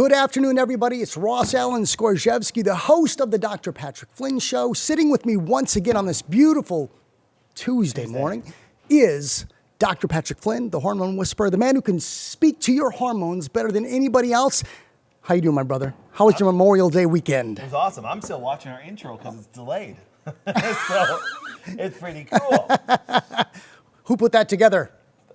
Good afternoon, everybody. It's Ross Allen Skorzewski, the host of the Dr. Patrick Flynn Show. Sitting with me once again on this beautiful Tuesday morning is Dr. Patrick Flynn, the hormone whisperer, the man who can speak to your hormones better than anybody else. How you doing, my brother? How was your Memorial Day weekend? It was awesome. I'm still watching our intro because it's delayed. So it's pretty cool. Who put that together?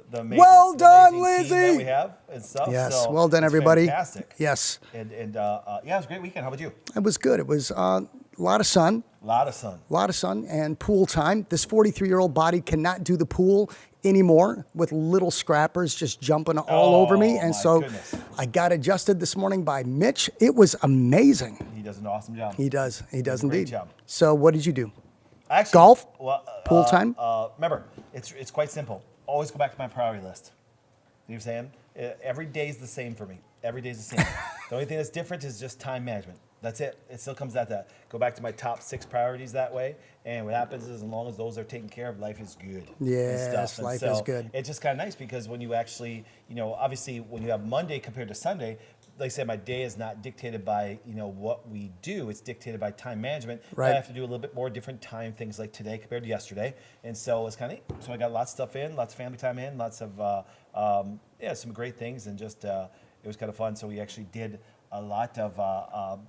The amazing, Well done, team Lizzie! that we have and stuff. Yes, so well done, it's everybody. Fantastic. Yes. And yeah, it was a great weekend. How about you? It was good. It was a lot of sun. A lot of sun. A lot of sun and pool time. This 43-year-old body cannot do the pool anymore with little scrappers just jumping all over me. And so goodness. I got adjusted this morning by Mitch. It was amazing. He does an awesome job. He does. He does indeed. Great job. So what did you do? Actually, Golf? Well, Pool time? Remember, it's quite simple. Always go back to my priority list. You know what I'm saying? Every day's the same for me. Every day's the same. The only thing that's different is just time management. That's it. It still comes at that. Go back to my top 6 priorities that way. And what happens is, as long as those are taken care of, life is good. Yes, life is good. It's just kind of nice because when you actually, obviously when you have Monday compared to Sunday, like I said, my day is not dictated by, what we do. It's dictated by time management. Right. I have to do a little bit more different time things like today compared to yesterday. And so it's kind of neat. So I got lots of stuff in, lots of family time in, lots of, some great things. And just, it was kind of fun. So we actually did a lot of,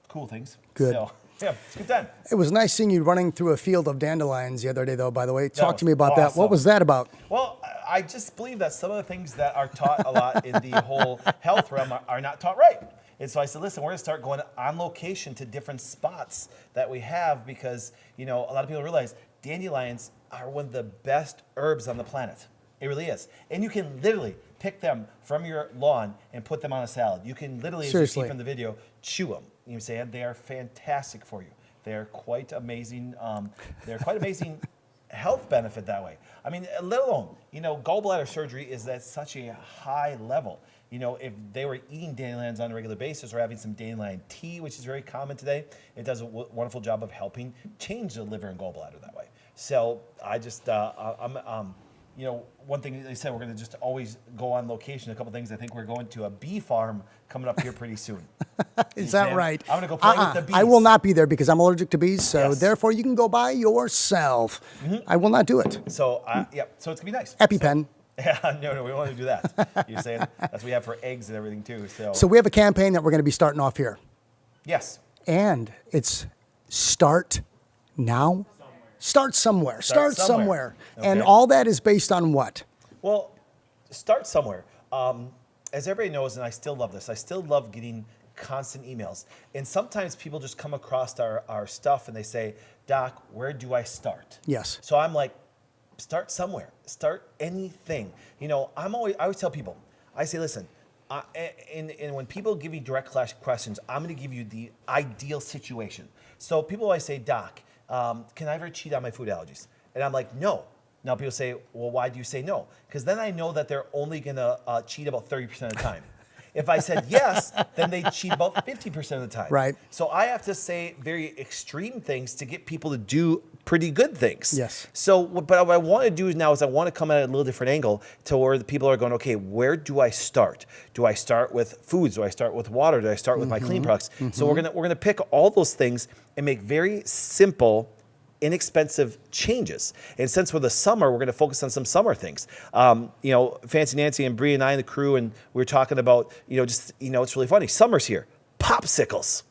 cool things. Good. So, yeah, it's a good time. It was nice seeing you running through a field of dandelions the other day, though, by the way. Talk to me about that. awesome. What was that about? Well, I just believe that some of the things that are taught a lot in the whole health realm are not taught right. And so I said, listen, we're going to start going on location to different spots that we have because, a lot of people realize dandelions are one of the best herbs on the planet. It really is. And you can literally pick them from your lawn and put them on a salad. You can literally, as you see from the video, chew them. You know what I'm saying? They are fantastic for you. They're quite amazing. Health benefit that way. I mean, let alone, gallbladder surgery is at such a high level. If they were eating dandelions on a regular basis or having some dandelion tea, which is very common today, it does a wonderful job of helping change the liver and gallbladder that way. So I just, one thing they said, we're going to just always go on location. A couple things. I think we're going to a bee farm coming up here pretty soon. Is that right? I'm going to go play with the bees. I will not be there because I'm allergic to bees. So Yes. therefore, you can go by yourself. I will not do it. So, so it's going to be nice. EpiPen. Yeah, no, we want to do that. You're saying that's what we have for eggs and everything too. So we have a campaign that we're going to be starting off here. Yes. And it's start now. Start somewhere. Start somewhere. Okay. And all that is based on what? Well, start somewhere. As everybody knows, and I still love this, I still love getting constant emails. And sometimes people just come across our stuff and they say, Doc, where do I start? Yes. So I'm like, start somewhere. Start anything. I always tell people, I say, listen, and when people give me direct questions, I'm going to give you the ideal situation. So people always say, Doc, can I ever cheat on my food allergies? And I'm like, no. Now people say, well, why do you say no? Because then I know that they're only going to cheat about 30% of the time. If I said yes, then they cheat about 50% of the time. Right. So I have to say very extreme things to get people to do pretty good things. Yes. So, but what I want to do now is I want to come at a little different angle to where the people are going, okay, where do I start? Do I start with foods? Do I start with water? Do I start with my clean products? So we're gonna pick all those things and make very simple, inexpensive changes. And since we're the summer, we're going to focus on some summer things. Fancy Nancy and Bree and I and the crew, and we were talking about, it's really funny. Summer's here. Popsicles.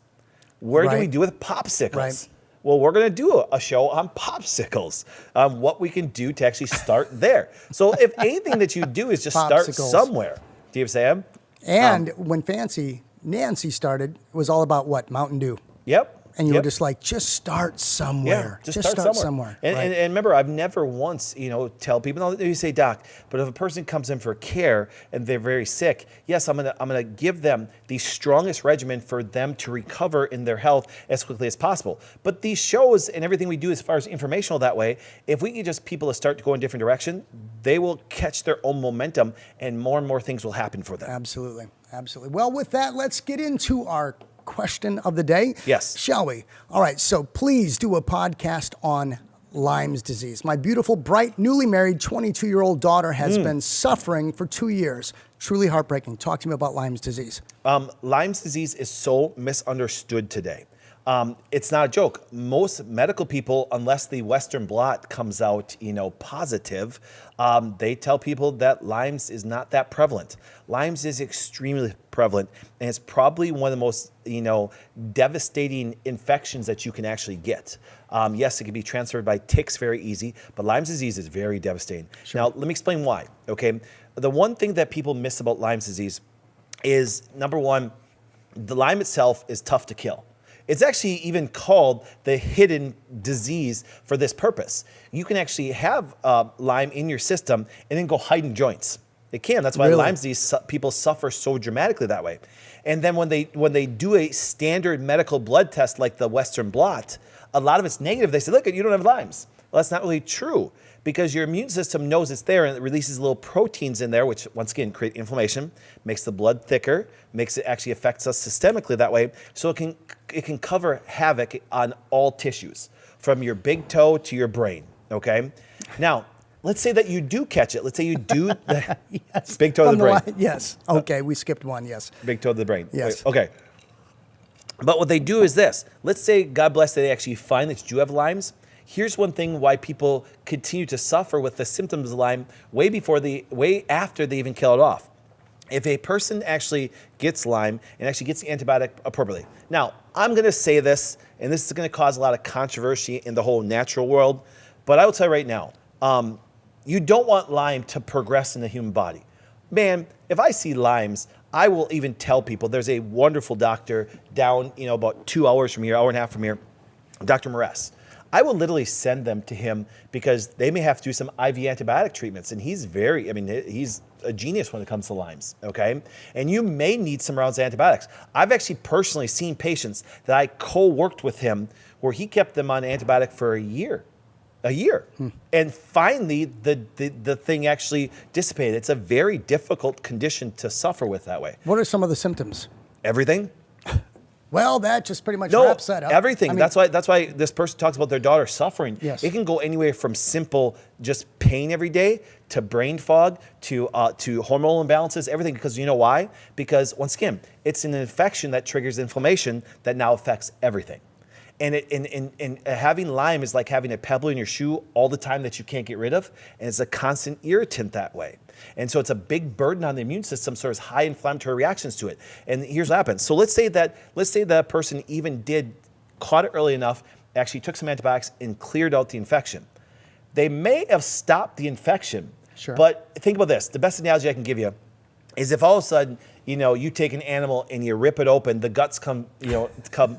What do we do with popsicles? Right. Well, we're going to do a show on popsicles, what we can do to actually start there. So if anything that you do is just start somewhere. Do you understand? And when Fancy Nancy started, it was all about what? Mountain Dew. Yep. And you were just like, just start somewhere. Yeah, just start somewhere. And remember, I've never once, tell people, no, you say, Doc, but if a person comes in for care and they're very sick, yes, I'm gonna give them the strongest regimen for them to recover in their health as quickly as possible. But these shows and everything we do as far as informational that way, if we get just people to start to go in a different direction, they will catch their own momentum and more things will happen for them. Absolutely. Absolutely. Well, with that, let's get into our question of the day. Yes. Shall we? All right. So please do a podcast on Lyme's disease. My beautiful, bright, newly married 22-year-old daughter has been suffering for 2 years. Truly heartbreaking. Talk to me about Lyme's disease. Lyme's disease is so misunderstood today. It's not a joke. Most medical people, unless the Western blot comes out, positive, they tell people that Lyme's is not that prevalent. Lyme's is extremely prevalent, and it's probably one of the most, devastating infections that you can actually get. Yes, it can be transferred by ticks very easy, but Lyme's disease is very devastating. Sure. Now, let me explain why, okay? The one thing that people miss about Lyme's disease is, number one, the Lyme itself is tough to kill. It's actually even called the hidden disease for this purpose. You can actually have Lyme in your system and then go hide in joints. It can. That's why Lyme disease people suffer so dramatically that way. And then when they do a standard medical blood test like the Western blot, a lot of it's negative. They say, look, you don't have Lyme's. Well, that's not really true, because your immune system knows it's there and it releases little proteins in there, which once again create inflammation, makes the blood thicker, makes it actually affects us systemically that way. So it can cover havoc on all tissues, from your big toe to your brain. Okay. Now, let's say that you do catch it. Let's say you do the yes. Big toe of the brain. Yes. Okay. We skipped one. Yes. Big toe of the brain. Yes. Okay. But what they do is this. Let's say, God bless, they actually find that you do have Lyme's. Here's one thing why people continue to suffer with the symptoms of Lyme way after they even kill it off. If a person actually gets Lyme and actually gets the antibiotic appropriately. Now, I'm going to say this, and this is going to cause a lot of controversy in the whole natural world, but I will tell you right now, you don't want Lyme to progress in the human body. Man, if I see Lyme's, I will even tell people. There's a wonderful doctor down, about 2 hours from here, hour and a half from here, Dr. Moress. I will literally send them to him because they may have to do some IV antibiotic treatments. And he's he's a genius when it comes to Lyme's, okay? And you may need some rounds of antibiotics. I've actually personally seen patients that I co-worked with him where he kept them on antibiotic for a year. And finally, the thing actually dissipated. It's a very difficult condition to suffer with that way. What are some of the symptoms? Everything. Well, that just pretty much wraps that up. Everything. That's why this person talks about their daughter suffering. Yes. It can go anywhere from simple just pain every day to brain fog to hormonal imbalances, everything. Because you know why? Because once again, it's an infection that triggers inflammation that now affects everything. And having Lyme is like having a pebble in your shoe all the time that you can't get rid of, and it's a constant irritant that way. And so it's a big burden on the immune system, so there's high inflammatory reactions to it. And here's what happens. So let's say that person even caught it early enough, actually took some antibiotics and cleared out the infection. They may have stopped the infection, sure. But think about this. The best analogy I can give you is if all of a sudden, you take an animal and you rip it open, the guts come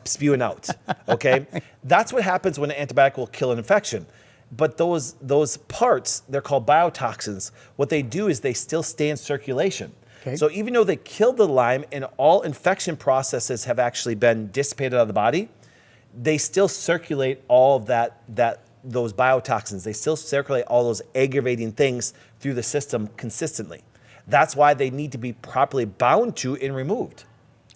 spewing out, okay? That's what happens when an antibiotic will kill an infection. But those parts, they're called biotoxins. What they do is they still stay in circulation. Okay. So even though they killed the Lyme and all infection processes have actually been dissipated out of the body, they still circulate all of those biotoxins. They still circulate all those aggravating things through the system consistently. That's why they need to be properly bound to and removed.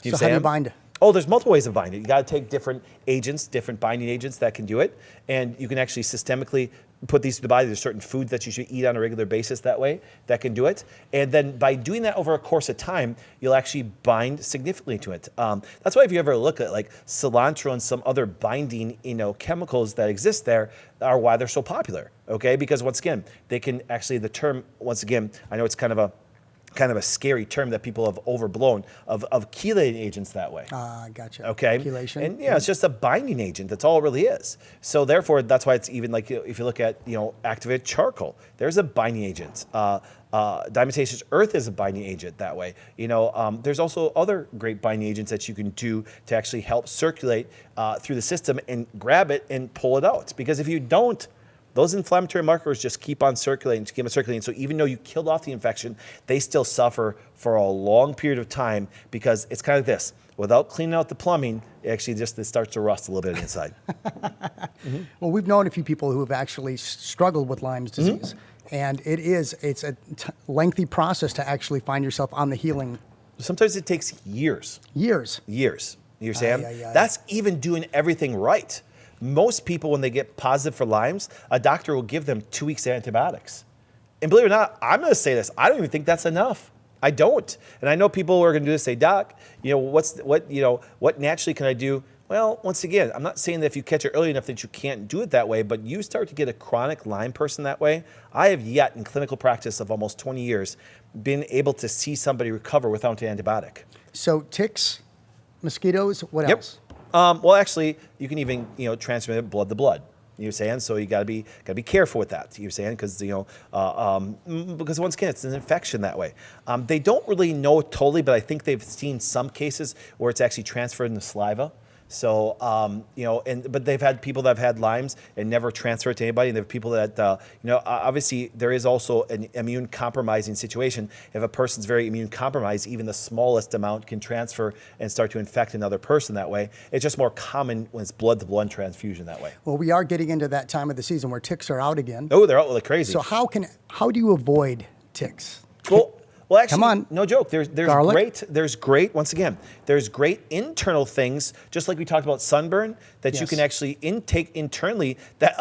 So how do you bind it? Oh, there's multiple ways of binding. You got to take different agents, different binding agents that can do it. And you can actually systemically put these to the body. There's certain foods that you should eat on a regular basis that way that can do it. And then by doing that over a course of time, you'll actually bind significantly to it. That's why if you ever look at like cilantro and some other binding, chemicals that exist there are why they're so popular. Okay, because once again, they can actually, the term, once again, I know it's kind of a scary term that people have overblown of chelating agents that way. Gotcha. Okay. Chelation. And it's just a binding agent. That's all it really is. So therefore, that's why it's even like, if you look at, activated charcoal, there's a binding agent. Diatomaceous earth is a binding agent that way. There's also other great binding agents that you can do to actually help circulate through the system and grab it and pull it out. Because if you don't, those inflammatory markers just keep on circulating. So even though you killed off the infection, they still suffer for a long period of time because it's kind of this. Without cleaning out the plumbing, it starts to rust a little bit inside. Mm-hmm. Well, we've known a few people who have actually struggled with Lyme's disease. Mm-hmm. And it's a lengthy process to actually find yourself on the healing. Sometimes it takes years. Years. You understand? That's even doing everything right. most people, when they get positive for Lyme's, a doctor will give them 2 weeks of antibiotics. And believe it or not, I'm going to say this. I don't even think that's enough. I don't. And I know people who are going to do this say, Doc, what naturally can I do? Well, once again, I'm not saying that if you catch it early enough that you can't do it that way, but you start to get a chronic Lyme person that way. I have yet, in clinical practice of almost 20 years, been able to see somebody recover without an antibiotic. So ticks, mosquitoes, what else? Well, actually, you can even transmit it blood to blood. You're saying, so you gotta be careful with that. You're saying, because because once again, it's an infection that way. They don't really know totally, but I think they've seen some cases where it's actually transferred in the saliva. So, but they've had people that have had Lyme's and never transferred to anybody. And there are people that, obviously there is also an immune compromising situation. If a person's very immune compromised, even the smallest amount can transfer and start to infect another person that way. It's just more common when it's blood-to-blood transfusion that way. Well, we are getting into that time of the season where ticks are out again. Oh, they're out like crazy. So how do you avoid ticks? Well, actually, come on. No joke. There's great, once again, there's great internal things, just like we talked about sunburn, that you can actually intake internally that,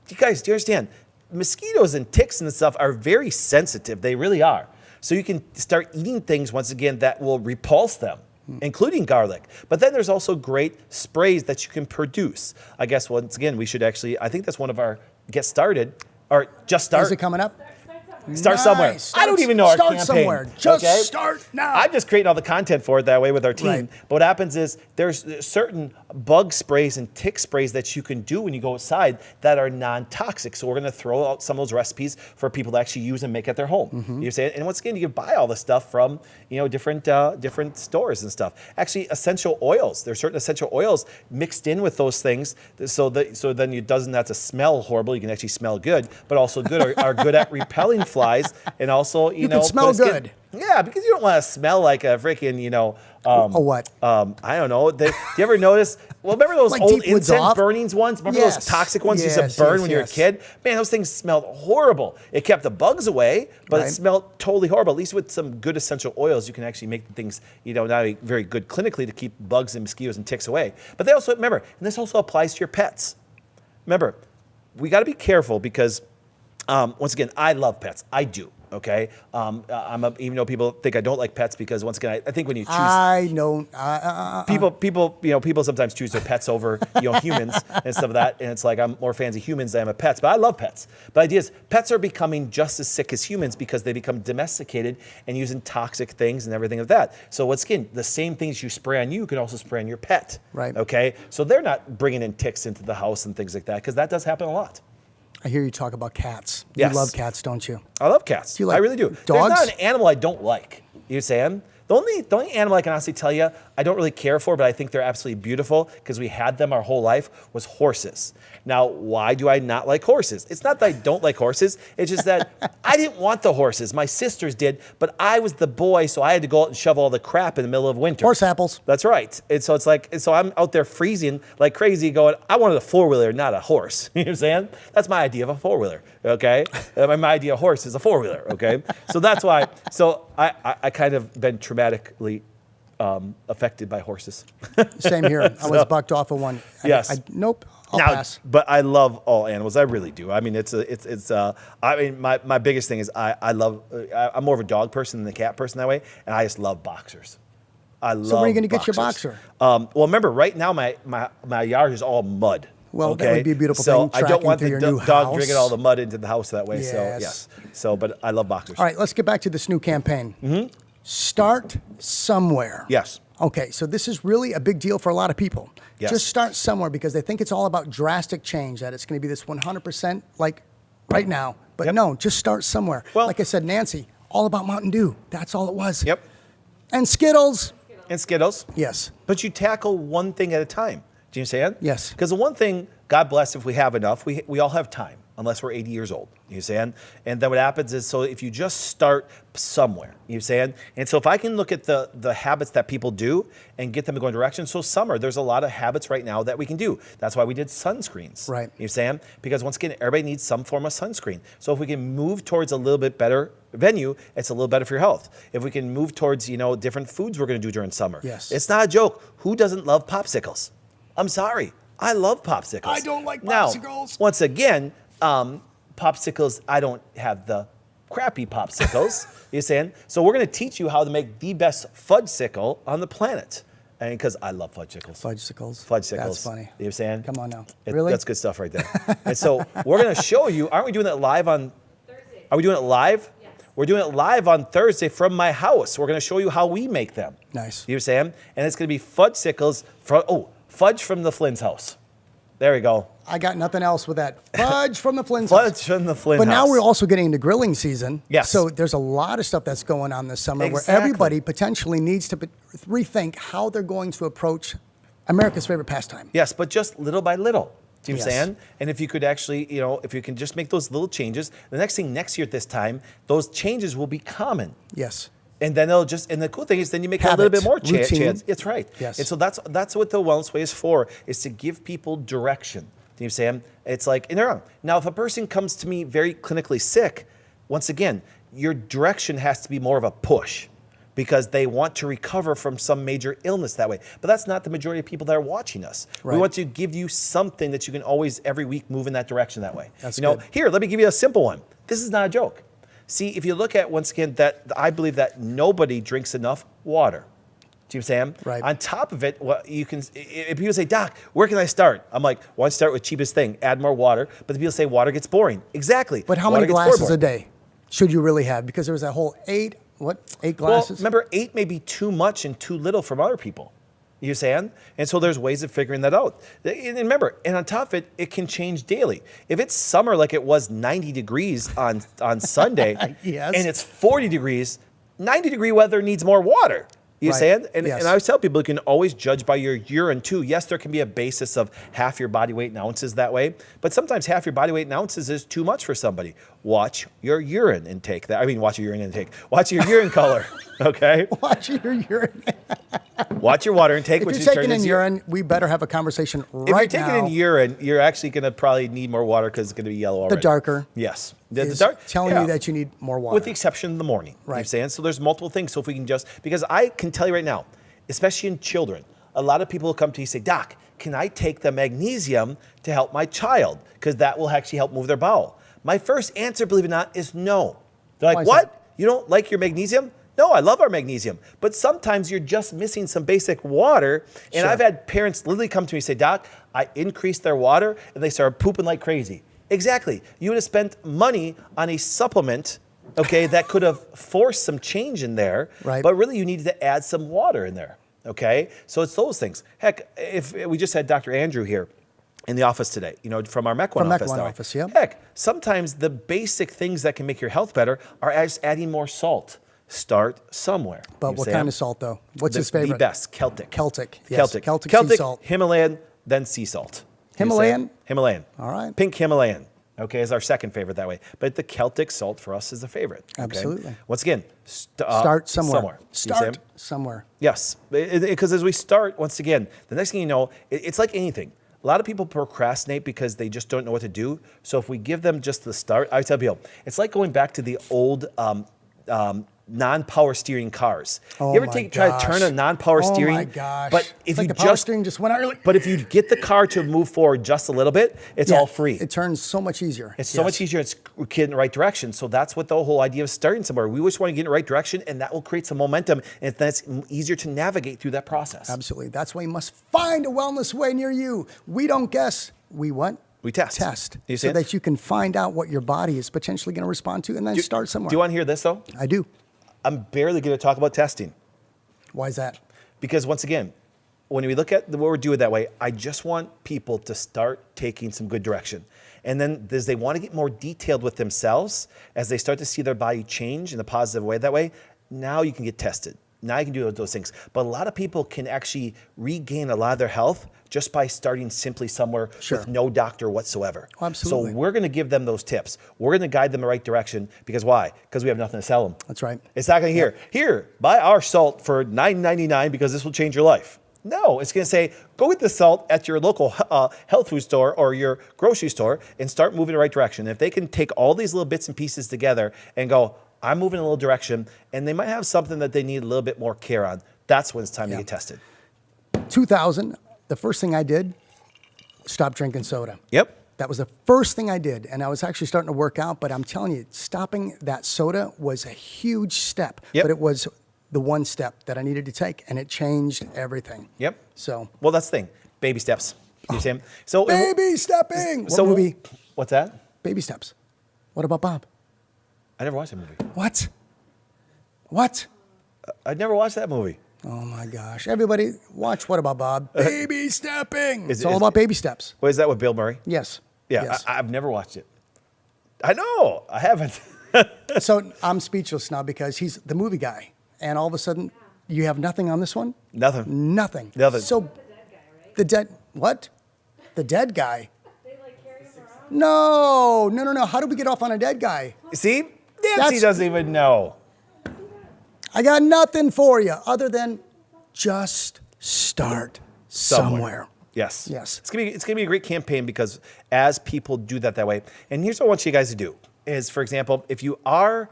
you guys, do you understand? Mosquitoes and ticks and stuff are very sensitive. They really are. So you can start eating things, once again, that will repulse them, including garlic. But then there's also great sprays that you can produce. I guess, once again, we should actually, I think that's one of our get started, or just start. Is it coming up? Start somewhere. I don't even know our campaign. Start somewhere. Just start now. I'm just creating all the content for it that way with our team. Right. But what happens is there's certain bug sprays and tick sprays that you can do when you go outside that are non-toxic. So we're going to throw out some of those recipes for people to actually use and make at their home. You say, and once again, you can buy all this stuff from different stores and stuff. Actually, essential oils. There's certain essential oils mixed in with those things, so then it doesn't have to smell horrible. You can actually smell good, but also are good at repelling flies, and also you can smell good. Yeah, because you don't want to smell like a freaking what? I don't know. Do you ever notice? Well, remember those Like old deep woods incense off? burnings ones? Remember those toxic ones you used to burn when you were a kid? Man, those things smelled horrible. It kept the bugs away, but it smelled totally horrible. At least with some good essential oils, you can actually make the things, not only very good clinically to keep bugs and mosquitoes and ticks away. But they also, remember, and this also applies to your pets. Remember, we got to be careful because, once again, I love pets. I do. Okay, even though people think I don't like pets, because once again, I think when you choose, people sometimes choose their pets over humans and stuff like that, and it's like I'm more fans of humans than I'm of pets, but I love pets. But the idea is, pets are becoming just as sick as humans because they become domesticated and using toxic things and everything of that. So once again, the same things you spray on you can also spray on your pet. Right. Okay, so they're not bringing in ticks into the house and things like that, because that does happen a lot. I hear you talk about cats. Yes. You love cats, don't you? I love cats. Do you like I really do. dogs? There's not an animal I don't like. You saying? The only animal I can honestly tell you I don't really care for, but I think they're absolutely beautiful because we had them our whole life, was horses. Now, why do I not like horses? It's not that I don't like horses. It's just that I didn't want the horses. My sisters did, but I was the boy, so I had to go out and shove all the crap in the middle of winter. Horse apples. That's right. And so so I'm out there freezing like crazy going, I wanted a four-wheeler, not a horse. You know what I'm saying? That's my idea of a four-wheeler, okay? My idea of horse is a four-wheeler, okay? So that's why, I kind of been traumatically affected by horses. Same here. I was bucked off of one. Yes. Nope. I'll pass. But I love all animals. I really do. I mean, my biggest thing is I'm more of a dog person than a cat person that way, and I just love boxers. So when are you going to get your boxer? Well, remember, right now my yard is all mud. Well, okay? that would be a beautiful so thing. I don't want the dog house. drinking all the mud into the house that way. Yes. So yes. So, but I love boxers. All right, let's get back to this new campaign. Start somewhere. Yes. Okay, so this is really a big deal for a lot of people. Yes. Just start somewhere because they think it's all about drastic change, that it's going to be this 100% like right now. But no, just start somewhere. Well, like I said, Nancy, all about Mountain Dew. That's all it was. Yep. And Skittles. And Skittles. Yes. But you tackle one thing at a time. Do you understand? Yes. Because the one thing, God bless if we have enough, we all have time, unless we're 80 years old. You understand? And then what happens is, so if you just start somewhere, you understand? And so if I can look at the habits that people do and get them to go in direction, so summer, there's a lot of habits right now that we can do. That's why we did sunscreens. Right. You understand? Because once again, everybody needs some form of sunscreen. So if we can move towards a little bit better venue, it's a little better for your health. If we can move towards, different foods we're going to do during summer. Yes. It's not a joke. Who doesn't love popsicles? I'm sorry. I love popsicles. I don't like Now, popsicles. once again, popsicles, I don't have the crappy popsicles, you saying? So we're going to teach you how to make the best fudgesicle on the planet. And because I love fudgesicles. Fudgesicles. Fudgesicles. That's funny. You know what I'm saying? Come on now. Really? That's good stuff right there. And so we're going to show you, aren't we doing it live on Thursday? Are we doing it live? Yes. We're doing it live on Thursday from my house. We're going to show you how we make them. Nice. You know what I'm saying? And it's going to be fudgesicles from, fudge from the Flynn's house. There we go. I got nothing else with that. Fudge from the Flynn's Fudge house. from the Flynn But house. now we're also getting into grilling season. Yes. So there's a lot of stuff that's going on this summer Exactly. where everybody potentially needs to rethink how they're going to approach America's favorite pastime. Yes, but just little by little. Do you know what I'm Yes. saying? And if you could actually, if you can just make those little changes, the next thing next year at this time, those changes will be common. Yes. And then they'll just, and the cool thing is then you make a Habit, little bit more chance. routine. It's right. Yes. And so that's what the Wellness Way is for, is to give people direction. Do you know what I'm saying? It's like, and they're wrong. Now, if a person comes to me very clinically sick, once again, your direction has to be more of a push because they want to recover from some major illness that way. But that's not the majority of people that are watching us. Right. We want to give you something that you can always, every week, move in that direction that way. That's good. good. Here, let me give you a simple one. This is not a joke. See, if you look at, once again, that I believe that nobody drinks enough water. Do you know what I'm saying? Right. On top of it, what you can, if people say, Doc, where can I start? I'm like, why don't you start with cheapest thing, add more water. But the people say water gets boring. Exactly. But how Water many gets glasses boring. a day should you really have? Because there was that whole eight Well, glasses? remember, 8 may be too much and too little from other people. You saying? And so there's ways of figuring that out. And remember, and on top of it, it can change daily. If it's summer like it was 90 degrees on Sunday, Yes. and it's 40 degrees, 90-degree weather needs more water. You Right. saying? And, Yes. and I always tell people you can always judge by your urine too. Yes, there can be a basis of half your body weight in ounces that way, but sometimes half your body weight in ounces is too much for somebody. Watch your urine intake. Watch your urine intake. Watch your urine color. Okay. Watch your urine. Watch your water intake. If which you're is taking turned in into urine, we better have a conversation If right you're taking now. in urine, you're actually going to probably need more water because it's going to be yellow already. The darker. Yes. is telling you that you need more water. With the exception of the morning. You know what I'm Right. saying? So there's multiple things. So if we can just, because I can tell you right now, especially in children, a lot of people will come to you and say, Doc, can I take the magnesium to help my child? Because that will actually help move their bowel. My first answer, believe it or not, is no. They're Why like, is what? that? You don't like your magnesium? No, I love our magnesium. But sometimes you're just missing some basic water. And Sure. I've had parents literally come to me and say, Doc, I increased their water and they started pooping like crazy. Exactly. You would have spent money on a supplement, okay, that could have forced some change in there. Right. But really you needed to add some water in there. Okay. So it's those things. Heck, if we just had Dr. Andrew here in the office today, from our Mequon From office. Mequon that way. office, yep. Heck, sometimes the basic things that can make your health better are just adding more salt. Start somewhere. But You what say kind it? of salt, though? What's The- his favorite? The best, Celtic. Celtic. Yes. Celtic. Celtic sea salt. Himalayan, then sea salt. You say it? Himalayan? Himalayan. All right. Pink Himalayan. Okay, is our second favorite that way. But the Celtic salt for us is the favorite. Okay? Absolutely. Once again, Start somewhere. You see him? Start somewhere. Yes, because as we start, once again, the next thing you know, it's like anything. A lot of people procrastinate because they just don't know what to do. So if we give them just the start, I tell people, it's like going back to the old non-power steering cars. Oh You ever my try to turn a gosh. non-power Oh steering? my gosh. But It's if like you the power just steering just went out. but if you get the car to move forward just a little bit, it's Yeah, all free. It turns so much easier. It's so much easier. It's get in the right direction. So that's what the whole idea of starting somewhere. We just want to get in the right direction, and that will create some momentum, and then it's easier to navigate through that process. Absolutely. That's why you must find a wellness way near you. We don't guess. We what? We test. Test. You see so it? that you can find out what your body is potentially going to respond to and then start somewhere. Do you want to hear this, though? I do. I'm barely going to talk about testing. Why is that? Because once again, when we look at what we're doing that way, I just want people to start taking some good direction. And then as they want to get more detailed with themselves, as they start to see their body change in a positive way that way, now you can get tested. Now you can do those things. But a lot of people can actually regain a lot of their health just by starting simply somewhere Sure. with no doctor whatsoever. Oh, absolutely. So we're going to give them those tips. We're going to guide them in the right direction. Because why? Because we have nothing to sell them. That's right. It's not going to hear, here, buy our salt for $9.99 because this will change your life. No, it's going to say, go get the salt at your local health food store or your grocery store and start moving in the right direction. If they can take all these little bits and pieces together and go, I'm moving in a little direction, and they might have something that they need a little bit more care on, that's when it's time to get tested. 2000, the first thing I did, Stop drinking soda. Yep. That was the first thing I did, and I was actually starting to work out, but I'm telling you, stopping that soda was a huge step. Yep. But it was the one step that I needed to take, and it changed everything. Yep. So, Well, that's the thing. Baby steps. You understand? So baby stepping. So What movie? What's that? Baby steps. What about Bob? I never watched that movie. What? What? I never watched that movie. Oh my gosh. Everybody, watch What About Bob? Baby stepping. It's all is- about baby steps. What is that with Bill Murray? Yes. Yeah, Yes. I've never watched it. I know. I haven't. So I'm speechless now because he's the movie guy. And all of a sudden, you have nothing on this one? Nothing. Nothing. Nothing. So the dead, what? The dead guy? They like carry him around. No. How do we get off on a dead guy? See? Nancy That's- doesn't even know. I got nothing for you other than just start somewhere. Yes. Yes. It's gonna be a great campaign because as people do that way, and here's what I want you guys to do is, for example, if you are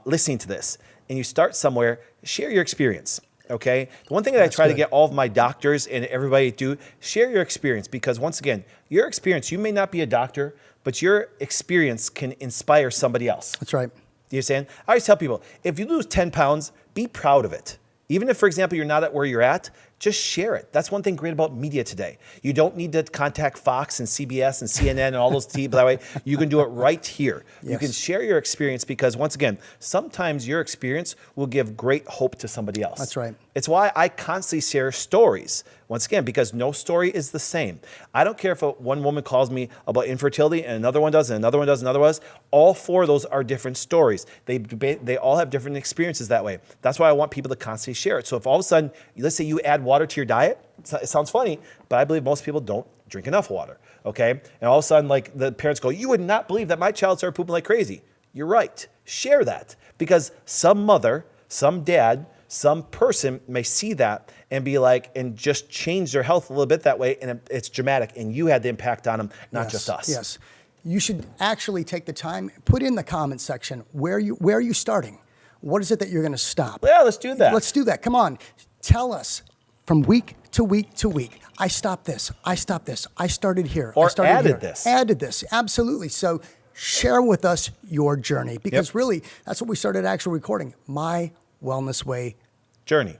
listening to this and you start somewhere, share your experience. Okay. The one thing that I try to good. get all of my doctors and everybody to do, share your experience, because once again, your experience, you may not be a doctor, but your experience can inspire somebody else. That's right. Do you understand? I always tell people, if you lose 10 pounds, be proud of it. Even if, for example, you're not at where you're at, just share it. That's one thing great about media today. You don't need to contact Fox and CBS and CNN and all those TV that way. You can do it right here. You Yes. can share your experience because, once again, sometimes your experience will give great hope to somebody else. That's right. It's why I constantly share stories. Once again, because no story is the same. I don't care if one woman calls me about infertility and another one does, and another one does, and another one does. All four of those are different stories. They all have different experiences that way. That's why I want people to constantly share it. So if all of a sudden, let's say you add water to your diet, it sounds funny, but I believe most people don't drink enough water, okay? And all of a sudden, like the parents go, you would not believe that my child started pooping like crazy. You're right. Share that because some mother, some dad, some person may see that and be like, and just change their health a little bit that way, and it's dramatic, and you had the impact on them, not Yes, just us. Yes. You should actually take the time, put in the comment section, where are you starting? What is it that you're going to stop? Yeah, let's do that. Let's do that. Come on. Tell us from week to week to week. I stopped this. I stopped this. I started here. Or I started added here. this. Added this. Absolutely. So share with us your journey because really that's what we started actually recording. My Wellness Way Journey.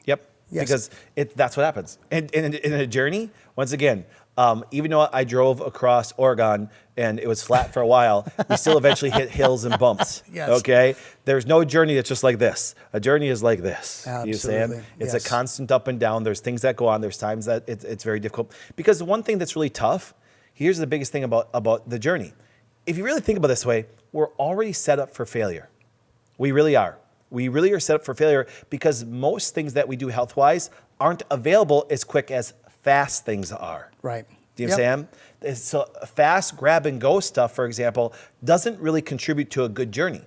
Yep. Yes. Because that's what happens. And in a journey, once again, even though I drove across Oregon and it was flat for a while, we still eventually hit hills and bumps. Yes. Okay? There's no journey that's just like this. A journey is like this. You Absolutely. understand? It's Yes. a constant up and down. There's things that go on. There's times that it's very difficult. Because the one thing that's really tough, here's the biggest thing about the journey. If you really think about it this way, we're already set up for failure. We really are. We really are set up for failure because most things that we do health-wise aren't available as quick as fast things are. Right. Do you Yep. understand? So fast grab-and-go stuff, for example, doesn't really contribute to a good journey.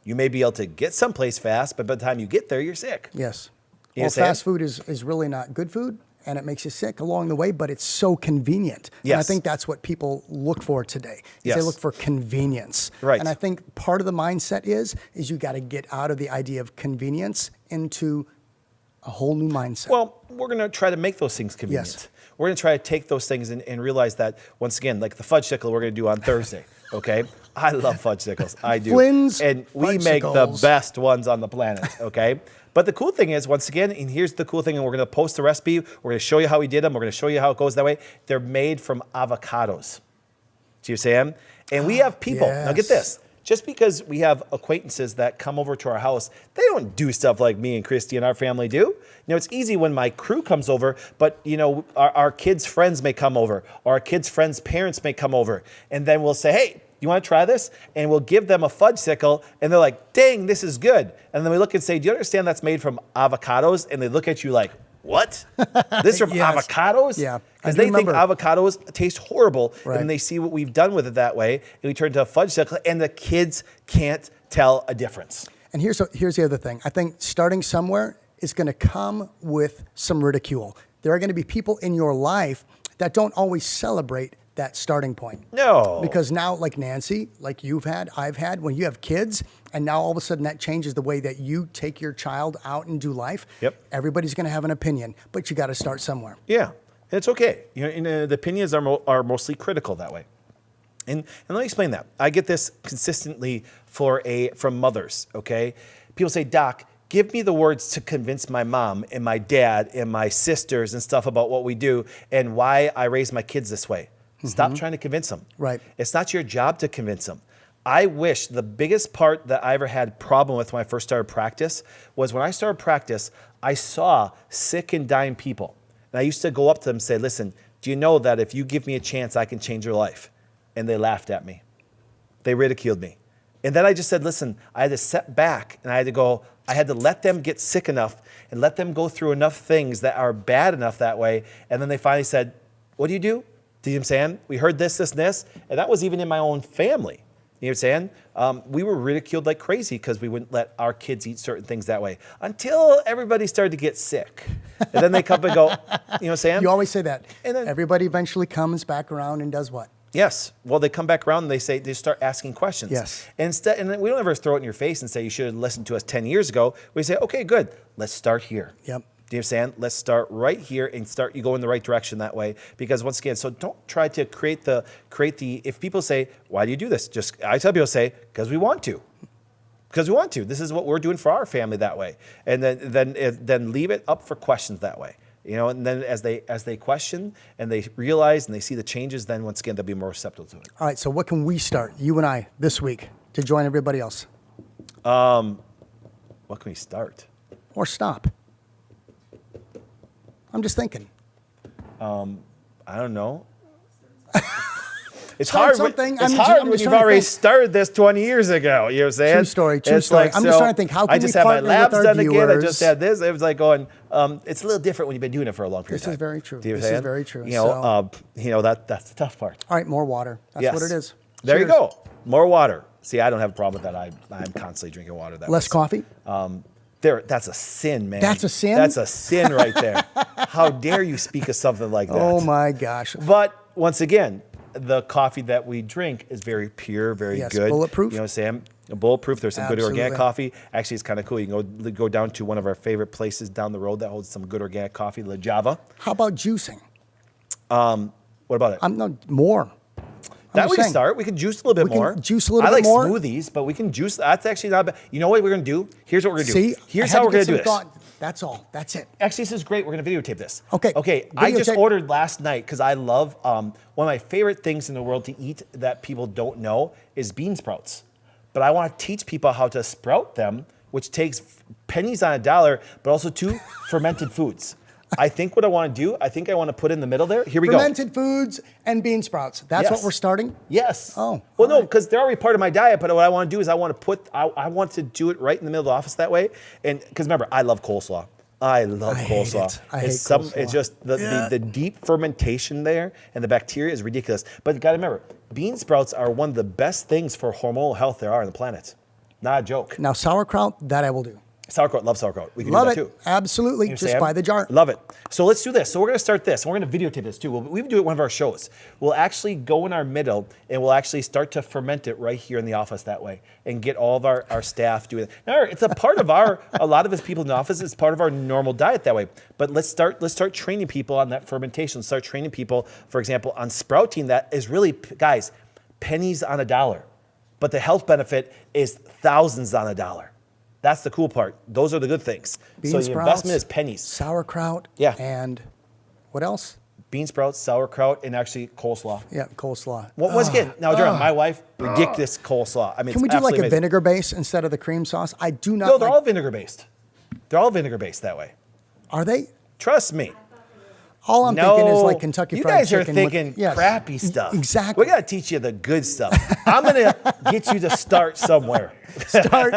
You may be able to get someplace fast, but by the time you get there, you're sick. Yes. You Well, understand? fast food is really not good food, and it makes you sick along the way, but it's so convenient. And I Yes. think that's what people look for today. Is Yes. They look for convenience. Right. And I think part of the mindset is you got to get out of the idea of convenience into a whole new mindset. Well, we're going to try to make those things convenient. Yes. We're going to try to take those things and realize that, once again, like the fudge-sickle we're going to do on Thursday, okay? I love fudge-sickles. I do. Flynn's and we make the fudge-sickles. best ones on the planet, okay? But the cool thing is, once again, and here's the cool thing, and we're going to post the recipe. We're going to show you how we did them. We're going to show you how it goes that way. They're made from avocados. Do you see them? And we have people. Now get Yes. this. Just because we have acquaintances that come over to our house, they don't do stuff like me and Christy and our family do. You know, it's easy when my crew comes over, but, you know, our kids' friends may come over, or our kids' friends' parents may come over, and then we'll say, hey, you want to try this? And we'll give them a fudge-sickle, and they're like, dang, this is good. And then we look and say, do you understand that's made from avocados? And they look at you like, what? This is from Yes. avocados? Yeah, I Because do they think remember. avocados taste horrible, Right. and they see what we've done with it that way, and we turn to a fudge-sickle, and the kids can't tell a difference. And here's the other thing. I think starting somewhere is going to come with some ridicule. There are going to be people in your life that don't always celebrate that starting point. No. Because now, like Nancy, like I've had, when you have kids, and now all of a sudden that changes the way that you take your child out and do life. Yep. Everybody's going to have an opinion, but you got to start somewhere. Yeah. And it's okay. You know, and, the opinions are mostly critical that way. And let me explain that. I get this consistently from mothers, okay? People say, Doc, give me the words to convince my mom and my dad and my sisters and stuff about what we do and why I raise my kids this way. Stop trying to convince them. Right. It's not your job to convince them. I wish the biggest part that I ever had problem with when I first started practice was when I started practice, I saw sick and dying people. And I used to go up to them and say, listen, do you know that if you give me a chance, I can change your life? And they laughed at me. They ridiculed me. And then I just said, listen, I had to step back and I had to let them get sick enough and let them go through enough things that are bad enough that way. And then they finally said, what do you do? Do you know what I'm saying? We heard this, this, and this. And that was even in my own family. You know what I'm saying? We were ridiculed like crazy because we wouldn't let our kids eat certain things that way until everybody started to get sick. And then they come and go, you know what I'm saying? You always say that. And then, everybody eventually comes back around and does what? Yes. Well, they come back around and they start asking questions. Yes. And then we don't ever throw it in your face and say you should have listened to us 10 years ago. We say, okay, good. Let's start here. Yep. Do you understand? Let's start right here and you go in the right direction that way. Because once again, so don't try to create the, if people say, why do you do this? I tell people, say, because we want to. Because we want to. This is what we're doing for our family that way. And then leave it up for questions that way. You know, and then as they question and they realize and they see the changes, then once again, they'll be more receptive to it. All right, so what can we start, you and I, this week to join everybody else? What can we start? Or stop? I'm just thinking. I don't know. It's Start hard. something. It's I'm hard just when you've trying to already think. started this 20 years ago. You know what I'm saying? True story. True It's story. like, I'm just so trying to think, how I can just we had my partner labs with our done again. I viewers? just had this. It was like going. It's a little different when you've been doing it for a long period of time. This is very true. Do you know what This I'm is saying? very true. You know, that's the tough part. All right, more water. That's Yes. what it is. There you Cheers. go. More water. See, I don't have a problem with that. I'm constantly drinking water. Less coffee? That's a sin, man. That's a sin? That's a sin right there. How dare you speak of something like that? Oh, my gosh. But once again, the coffee that we drink is very pure, very Yes, good. bulletproof. You know what I'm saying? Bulletproof. There's some good organic Absolutely. coffee. Actually, it's kind of cool. You can go down to one of our favorite places down the road that holds some good organic coffee, La Java. How about juicing? What about it? No, more. That just we can saying. start. We can juice a little bit We can more. juice a little I bit like more. smoothies, but we can juice. That's actually not bad. You know what we're going to do? Here's what we're going to do. See? Here's I had how to we're going get to do some this. thought. That's all. That's it. Actually, this is great. We're going to videotape this. Okay. Okay. I just Videotape. ordered last night because I love one of my favorite things in the world to eat that people don't know is bean sprouts. But I want to teach people how to sprout them, which takes pennies on a dollar, but also two fermented foods. I think what I want to do, I think I want to put in the middle there. Here we go. Fermented foods and bean sprouts. That's Yes. what we're starting? Yes. Oh, Well, no, all right. because they're already part of my diet. But what I want to do is I want to do it right in the middle of the office that way. And because remember, I love coleslaw. I love I hate coleslaw. it. I hate It's coleslaw. just the deep fermentation there and the bacteria is ridiculous. But you got to remember, bean sprouts are one of the best things for hormonal health there are on the planet. Not a joke. Now, sauerkraut, that I will do. Sauerkraut, love sauerkraut. We can Love do it. that too. Absolutely. You Just understand? buy the jar. Love it. So let's do this. So we're going to start this. And we're going to videotape this too. We do it one of our shows. We'll actually go in our middle and we'll actually start to ferment it right here in the office that way and get all of our staff doing it. Now, it's a part of a lot of us people in the office, it's part of our normal diet that way. But let's start training people on that fermentation. Start training people, for example, on sprouting that is really, guys, pennies on a dollar. But the health benefit is thousands on a dollar. That's the cool part. Those are the good things. Bean So the sprouts, investment is pennies. Sauerkraut. Yeah. And what else? Bean sprouts, sauerkraut, and actually coleslaw. Yeah, coleslaw. Once again, now, Durham, my wife, ridiculous coleslaw. I mean, Can we it's do like a absolutely amazing. vinegar base instead of the cream sauce? I do not No, they're like... all vinegar based. They're all vinegar based that way. Are they? Trust me. All I'm thinking is like Kentucky you Fried guys are Chicken. thinking yes. crappy stuff. Exactly. We got to teach you the good stuff. I'm going to get you to start somewhere. Start.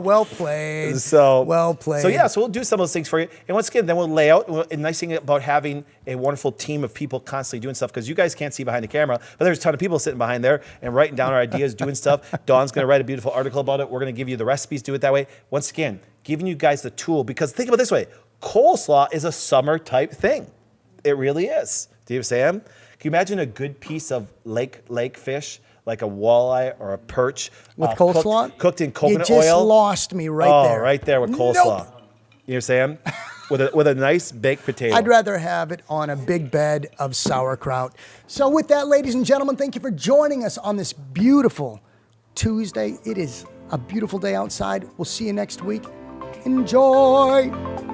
Well played. So well played. So yeah, so we'll do some of those things for you. And once again, then we'll lay out. A nice thing about having a wonderful team of people constantly doing stuff, because you guys can't see behind the camera, but there's a ton of people sitting behind there and writing down our ideas, doing stuff. Dawn's going to write a beautiful article about it. We're going to give you the recipes, do it that way. Once again, giving you guys the tool, because think about it this way. Coleslaw is a summer type thing. It really is. Do you understand? Can you imagine a good piece of lake fish, like a walleye or a perch, with coleslaw? cooked in coconut you just oil? lost me right there. Oh, right there with coleslaw. Nope. You know what I'm saying? with a nice baked potato. I'd rather have it on a big bed of sauerkraut. So with that, ladies and gentlemen, thank you for joining us on this beautiful Tuesday. It is a beautiful day outside. We'll see you next week. Enjoy.